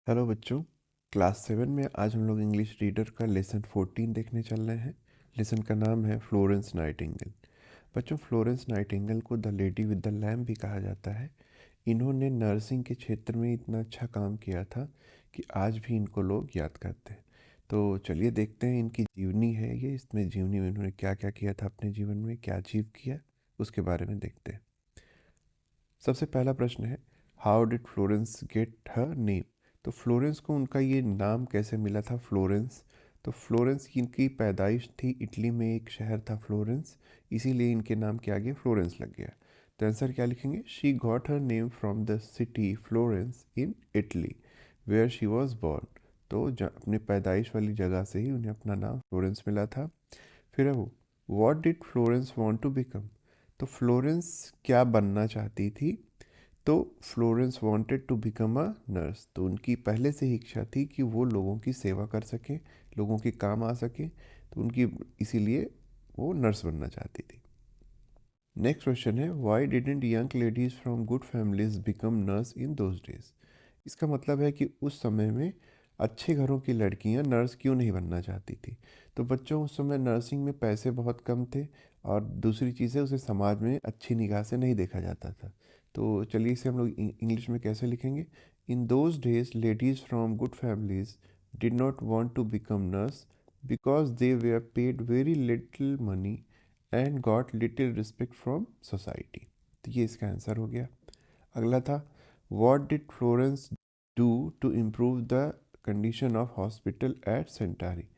Hello बच्चों। Class 7 में आज हम लोग इंग्लिश रीडर का लेसन 14 देखने चल रहे हैं। लेसन का नाम है फ्लोरेंस नाइटिंगेल। बच्चों, फ्लोरेंस नाइटिंगेल को the lady with the lamp भी कहा जाता है। इन्होंने नर्सिंग के क्षेत्र में इतना अच्छा काम किया था कि आज भी इनको लोग याद करते हैं। तो चलिए देखते हैं, इनकी जीवनी है ये, इसमें जीवनी में इन्होंने क्या क्या किया था, अपने जीवन में क्या अचीव किया, उसके बारे में देखते हैं। सबसे पहला प्रश्न है, how did Florence get her name. तो फ्लोरेंस को उनका ये नाम कैसे मिला था, फ्लोरेंस। तो फ्लोरेंस की इनकी पैदाइश थी, इटली में एक शहर था फ्लोरेंस, इसीलिए इनके नाम के आगे फ्लोरेंस लग गया। तो आंसर क्या लिखेंगे, she got her name from the city Florence in Italy where she was born. तो अपने पैदाइश वाली जगह से ही उन्हें अपना नाम फ्लोरेंस मिला था। फिर है वो, what did Florence want to become. तो फ्लोरेंस क्या बनना चाहती थी। तो Florence wanted to become a nurse. तो उनकी पहले से ही इच्छा थी कि वो लोगों की सेवा कर सकें, लोगों के काम आ सके। तो उनकी इसीलिए वो नर्स बनना चाहती थी। नेक्स्ट क्वेश्चन है, why didn't young ladies from good families become nurse in those days. इसका मतलब है कि उस समय में अच्छे घरों की लड़कियां नर्स क्यों नहीं बनना चाहती थी। तो बच्चों, उस समय नर्सिंग में पैसे बहुत कम थे, और दूसरी चीज़ है, उसे समाज में अच्छी निगाह से नहीं देखा जाता था। तो चलिए इसे हम लोग इंग्लिश में कैसे लिखेंगे। In those days ladies from good families did not want to become nurse because they were paid very little money and got little respect from society. तो ये इसका आंसर हो गया। अगला था, what did Florence do to improve the condition of hospital at Scutari.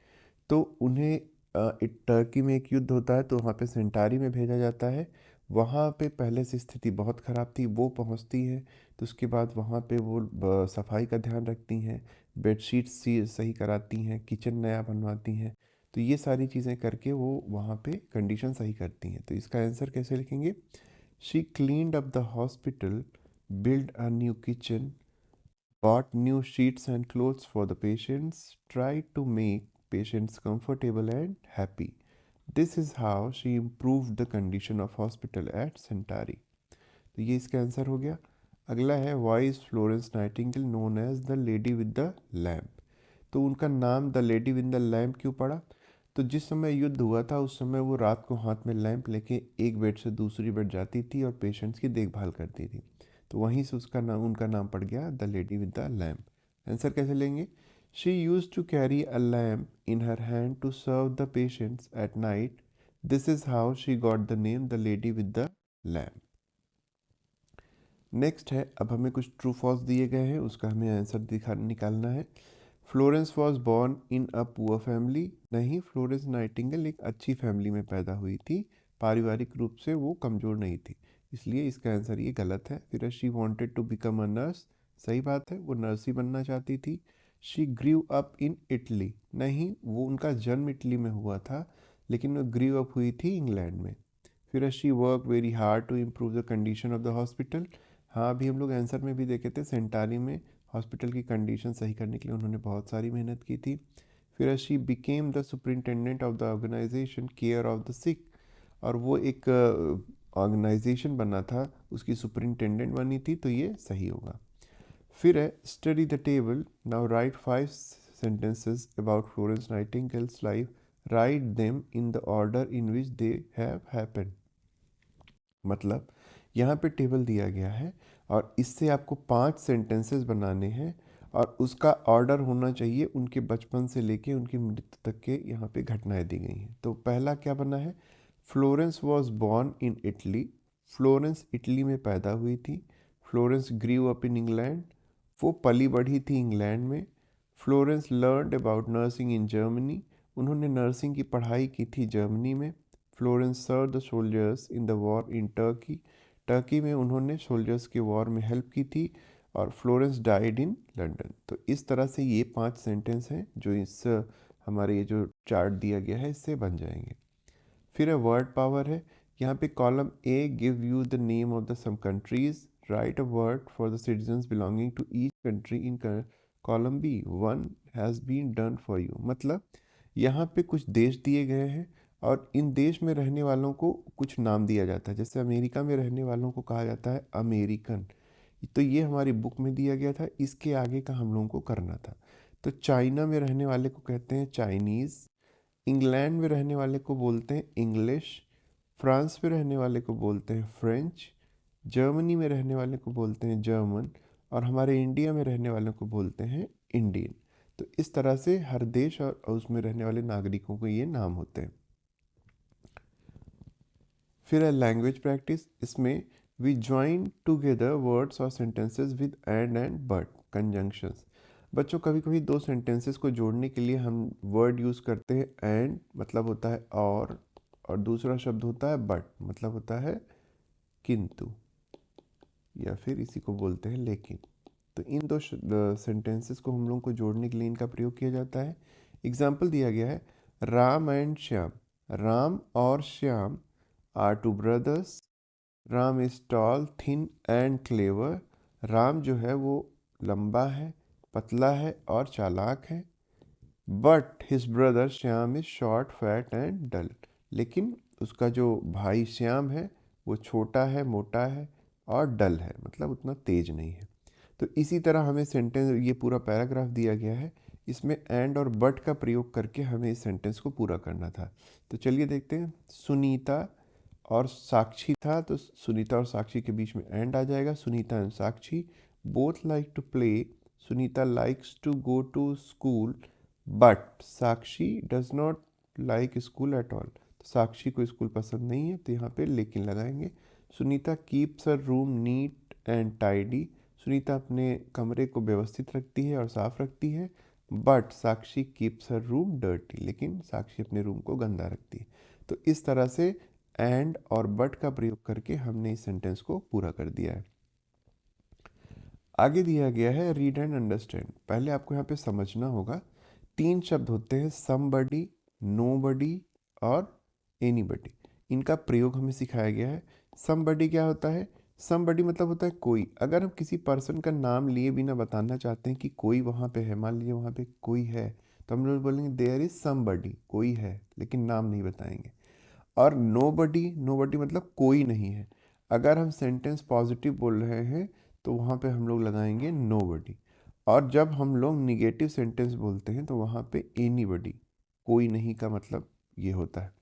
तो उन्हें Turkey में एक युद्ध होता है, तो वहाँ पे सेंटारी में भेजा जाता है। वहाँ पे पहले से स्थिति बहुत ख़राब थी, वो पहुँचती है। तो उसके बाद वहाँ पे वो सफाई का ध्यान रखती हैं, बेडशीट सही कराती हैं, किचन नया बनवाती हैं। तो ये सारी चीज़ें करके वो वहाँ पे कंडीशन सही करती हैं। तो इसका आंसर कैसे लिखेंगे, she cleaned up the hospital, built a new kitchen, bought new sheets and clothes for the patients, tried to make patients comfortable and happy. This is how she improved the condition of hospital at Centauri. तो ये इसका answer हो गया। अगला है, why is Florence Nightingale known as the lady with the lamp. तो उनका नाम the lady with the lamp क्यों पड़ा। तो जिस समय युद्ध हुआ था उस समय वो रात को हाथ में लैंप लेके एक बेड से दूसरी बेड जाती थी और पेशेंट्स की देखभाल करती थी। तो वहीं से उसका नाम, उनका नाम पड़ गया the lady with the lamp. Answer कैसे लेंगे, she use to carry a lamp in her hand to serve the patients at night. This is how she got the name the lady with the lamp. Next है, अब हमें कुछ true false दिए गए हैं, उसका हमें आंसर निकालना है। Florence was born in a poor family. नहीं, फ्लोरेंस नाइटिंगेल एक अच्छी फैमिली में पैदा हुई थी, पारिवारिक रूप से वो कमज़ोर नहीं थी, इसलिए इसका आंसर ये गलत है। फिर she wanted to become a nurse, सही बात है, वो नर्स ही बनना चाहती थी। She grew up in Italy, नहीं, वो उनका जन्म इटली में हुआ था, लेकिन वो ग्रीव अप हुई थी इंग्लैंड में। फिर she work very hard to improve the condition of the hospital. हाँ, अभी हम लोग आंसर में भी देखे थे, सेंटारी में हॉस्पिटल की कंडीशन सही करने के लिए उन्होंने बहुत सारी मेहनत की थी। फिर she became the superintendent of the organisation care of the sick, और वो एक ऑर्गेनाइजेशन बना था, उसकी सुपरिटेंडेंट बनी थी, तो ये सही होगा। फिर है, study the table, now right 5 sentences about Florence nightingales life, write them in the order in which they have happened. मतलब यहाँ पे टेबल दिया गया है और इससे आपको 5 सेंटेंसेस बनाने हैं, और उसका ऑर्डर होना चाहिए उनके बचपन से लेके उनकी मृत्यु तक के, यहाँ पे घटनाएं दी गई हैं। तो पहला क्या बना है, Florence was born in Italy. Florence Italy में पैदा हुई थी। Florence grew up in England, वो पली बढ़ी थी इंग्लैंड में। Florence learned about nursing in Germany, उन्होंने नर्सिंग की पढ़ाई की थी जर्मनी में। Florence serve the soldiers in the war in Turkey, Turkey में उन्होंने सोल्जर्स के वॉर में हेल्प की थी। और फ्लोरेंस डाइड इन लंदन। तो इस तरह से ये 5 सेंटेंस हैं जो इस हमारे ये जो चार्ट दिया गया है इससे बन जाएंगे। फिर है वर्ड पावर है, यहाँ पे column A give you the name of the some countries, write a word for the citizens belonging to each country in column B, one has been done for you. मतलब यहाँ पे कुछ देश दिए गए हैं और इन देश में रहने वालों को कुछ नाम दिया जाता है। जैसे अमेरिका में रहने वालों को कहा जाता है अमेरिकन, तो ये हमारी बुक में दिया गया था, इसके आगे का हम लोगों को करना था। तो चाइना में रहने वाले को कहते हैं चाइनीज़, इंग्लैंड में रहने वाले को बोलते हैं इंग्लिश, फ्रांस में रहने वाले को बोलते हैं फ्रेंच, जर्मनी में रहने वाले को बोलते हैं जर्मन, और हमारे इंडिया में रहने वालों को बोलते हैं इंडियन। तो इस तरह से हर देश और उसमें रहने वाले नागरिकों को ये नाम होते हैं। फिर है लैंग्वेज प्रैक्टिस। इसमें वी ज्वाइन टुगेदर वर्ड्स और sentences with and but conjunctions. बच्चों कभी कभी दो सेंटेंसेस को जोड़ने के लिए हम वर्ड यूज़ करते हैं एंड, मतलब होता है और दूसरा शब्द होता है बट, मतलब होता है किंतु, या फिर इसी को बोलते हैं लेकिन। तो इन दो सेंटेंसेस को हम लोग को जोड़ने के लिए इनका प्रयोग किया जाता है। एग्जाम्पल दिया गया है, राम एंड श्याम। राम और Shyam are two brothers. Ram is tall, thin and clever. Ram जो है वो लंबा है, पतला है और चालाक है। But his brother Shyam is short, fat and dull. लेकिन उसका जो भाई श्याम है वो छोटा है, मोटा है और डल है, मतलब उतना तेज नहीं है। तो इसी तरह हमें सेंटेंस, ये पूरा पैराग्राफ दिया गया है, इसमें एंड और बट का प्रयोग करके हमें इस सेंटेंस को पूरा करना था। तो चलिए देखते हैं। सुनीता और साक्षी था, तो सुनीता और साक्षी के बीच में एंड आ जाएगा। Sunita and Sakshi both like to play. Sunita likes to go to school but Sakshi does not like school at all. तो साक्षी को स्कूल पसंद नहीं है, तो यहाँ पे लेकिन लगाएंगे। Sunita keeps her room neat and tidy. Sunita अपने कमरे को व्यवस्थित रखती है और साफ रखती है। But Sakshi keeps her room dirty. लेकिन साक्षी अपने रूम को गंदा रखती है। तो इस तरह से एंड और बट का प्रयोग करके हमने इस सेंटेंस को पूरा कर दिया है। आगे दिया गया है रीड एंड अंडरस्टैंड। पहले आपको यहाँ पे समझना होगा, तीन शब्द होते हैं, समबडी, नोबडी और एनीबडी। इनका प्रयोग हमें सिखाया गया है। समबडी क्या होता है? समबडी मतलब होता है कोई। अगर हम किसी पर्सन का नाम लिए बिना बताना चाहते हैं कि कोई वहाँ पे है, मान लीजिए वहाँ पे कोई है, तो हम लोग बोलेंगे देयर इज समबडी, कोई है, लेकिन नाम नहीं बताएंगे। और नोबडी, नोबडी मतलब कोई नहीं है। अगर हम सेंटेंस पॉजिटिव बोल रहे हैं तो वहाँ पे हम लोग लगाएंगे नोबडी। और जब हम लोग निगेटिव सेंटेंस बोलते हैं तो वहाँ पे एनीबडी, कोई नहीं का मतलब ये होता है।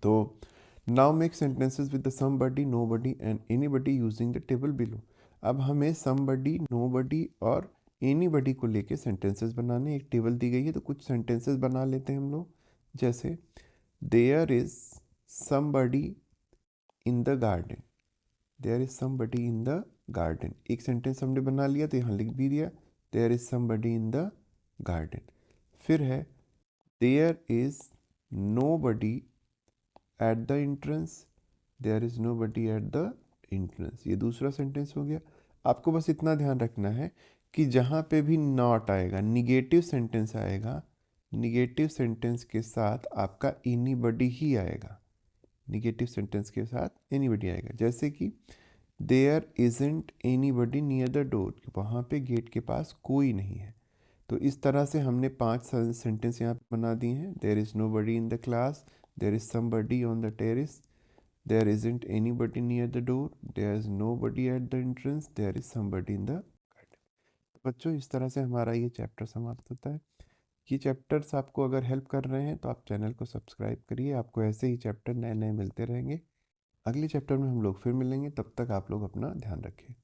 तो now make sentences with the somebody, nobody and anybody using the table below. अब हमें समबडी, नोबडी और एनीबडी को लेके सेंटेंसेस बनाने, एक टेबल दी गई है, तो कुछ सेंटेंसेस बना लेते हैं हम लोग। जैसे there is somebody in the garden। There is somebody in the garden, एक सेंटेंस हमने बना लिया, तो यहाँ लिख भी दिया there is somebody in the garden। फिर है there is nobody at the entrance। There is nobody at the entrance, ये दूसरा सेंटेंस हो गया। आपको बस इतना ध्यान रखना है कि जहाँ पे भी नॉट आएगा, निगेटिव सेंटेंस आएगा, निगेटिव सेंटेंस के साथ आपका एनीबडी ही आएगा। निगेटिव सेंटेंस के साथ एनीबडी आएगा। जैसे कि there isn't anybody near the door, वहाँ पे गेट के पास कोई नहीं है। तो इस तरह से हमने 5 सेंटेंस यहाँ पे बना दिए हैं। There is nobody in the class, there is somebody on the terrace, there isn't anybody near the door, there is nobody at the entrance, there is somebody in the garden. बच्चों इस तरह से हमारा ये chapter समाप्त होता है। ये चैप्टर्स आपको अगर हेल्प कर रहे हैं तो आप चैनल को सब्सक्राइब करिए, आपको ऐसे ही चैप्टर नए नए मिलते रहेंगे। अगले चैप्टर में हम लोग फिर मिलेंगे, तब तक आप लोग अपना ध्यान रखें।